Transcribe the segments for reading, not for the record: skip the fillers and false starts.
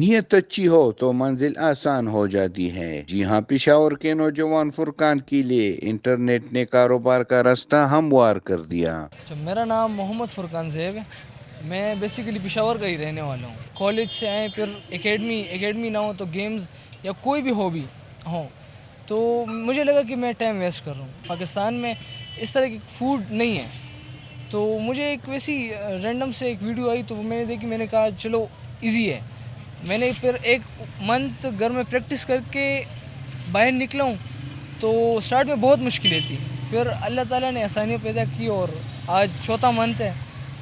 نیت اچھی ہو تو منزل آسان ہو جاتی ہے۔ جی ہاں، پشاور کے نوجوان فرقان کے لیے انٹرنیٹ نے کاروبار کا راستہ ہموار کر دیا۔ اچھا، میرا نام محمد فرقان زیب ہے۔ میں بیسیکلی پشاور کا ہی رہنے والا ہوں۔ کالج سے آئے، پھر اکیڈمی نہ ہو تو گیمز یا کوئی بھی ہابی ہوں تو مجھے لگا کہ میں ٹائم ویسٹ کر رہا ہوں۔ پاکستان میں اس طرح کی فوڈ نہیں ہے، تو مجھے ایک ویسی رینڈم سے ایک ویڈیو آئی تو میں نے دیکھی، میں نے کہا چلو ایزی ہے۔ میں نے پھر ایک منتھ گھر میں پریکٹس کر کے باہر نکلا ہوں، تو سٹارٹ میں بہت مشکلیں تھی، پھر اللہ تعالیٰ نے آسانیاں پیدا کی اور آج چوتھا منتھ ہے۔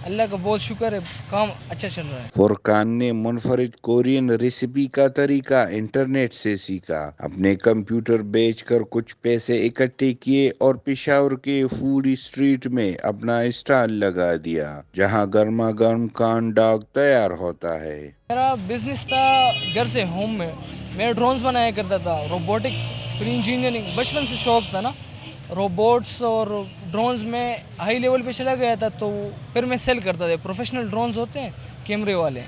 اللہ کا بہت شکر ہے، کام اچھا چل رہا ہے۔ فرقان نے منفرد کورین ریسیپی کا طریقہ انٹرنیٹ سے سیکھا، اپنے کمپیوٹر بیچ کر کچھ پیسے اکٹھے کیے اور پشاور کے فوڈ اسٹریٹ میں اپنا اسٹال لگا دیا، جہاں گرما گرم کارن ڈاگ تیار ہوتا ہے۔ میرا بزنس تھا گھر سے ہوم میں ڈرونز بنایا کرتا تھا، روبوٹک پھر انجینئرنگ، بچپن سے شوق تھا نا روبوٹس اور ڈرونز میں ہائی لیول پہ چلا گیا تھا، تو پھر میں سیل کرتا تھا۔ پروفیشنل ڈرونز ہوتے ہیں کیمرے والے،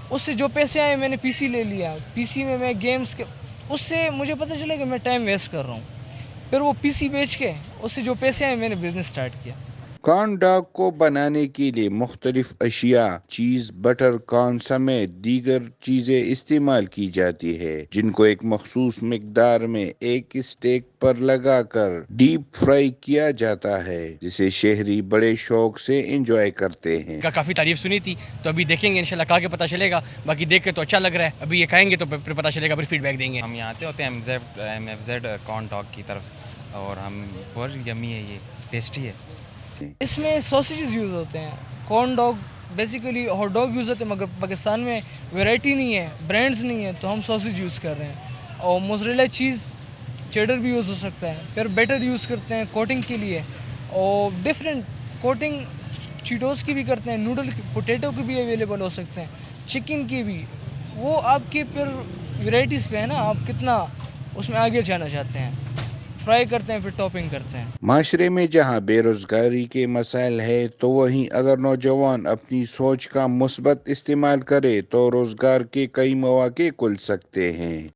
اس سے جو پیسے آئے میں نے پی سی لے لیا۔ پی سی میں گیمز کے، اس سے مجھے پتہ چلا کہ میں ٹائم ویسٹ کر رہا ہوں، پھر وہ پی سی بیچ کے اس سے جو پیسے آئے میں نے بزنس سٹارٹ کیا۔ کارن ڈاگ کو بنانے کے لیے مختلف اشیاء، چیز، بٹر، کارن سمیت دیگر چیزیں استعمال کی جاتی ہے، جن کو ایک مخصوص مقدار میں ایک اسٹیک پر لگا کر ڈیپ فرائی کیا جاتا ہے، جسے شہری بڑے شوق سے انجوائے کرتے ہیں۔ کافی تعریف سنی تھی، تو ابھی دیکھیں گے انشاءاللہ، کھا کے پتہ چلے گا۔ باقی دیکھ کے تو اچھا لگ رہا ہے، ابھی یہ کھائیں گے تو پھر پتہ چلے گا، پھر فیڈ بیک دیں گے۔ ہم یہاں آتے ہوتے ہیں ایم ایف زیڈ کارن ڈاگ کی طرف، اور ہم بہت یمی ہے، یہ ٹیسٹی ہے۔ اس میں سوسیجز یوز ہوتے ہیں۔ Corn dog basically hot dog use ہوتے ہیں، مگر پاکستان میں ویرائٹی نہیں ہے، برانڈز نہیں ہے، تو ہم سوسیج یوز کر رہے ہیں۔ اور موزریلا چیز، چیڈر بھی یوز ہو سکتا ہے، پھر بیٹر یوز کرتے ہیں کوٹنگ کے لیے، اور ڈفرینٹ کوٹنگ چیٹوز کی بھی کرتے ہیں، نوڈل کی، پوٹیٹو کی بھی اویلیبل ہو سکتے ہیں، چکن کی بھی۔ وہ آپ کی پھر ویرائٹیز پہ ہے نا، آپ کتنا اس میں آگے جانا چاہتے ہیں۔ فرائی کرتے ہیں، پھر ٹاپنگ کرتے ہیں۔ معاشرے میں جہاں بے روزگاری کے مسائل ہے، تو وہیں اگر نوجوان اپنی سوچ کا مثبت استعمال کرے تو روزگار کے کئی مواقع کھل سکتے ہیں۔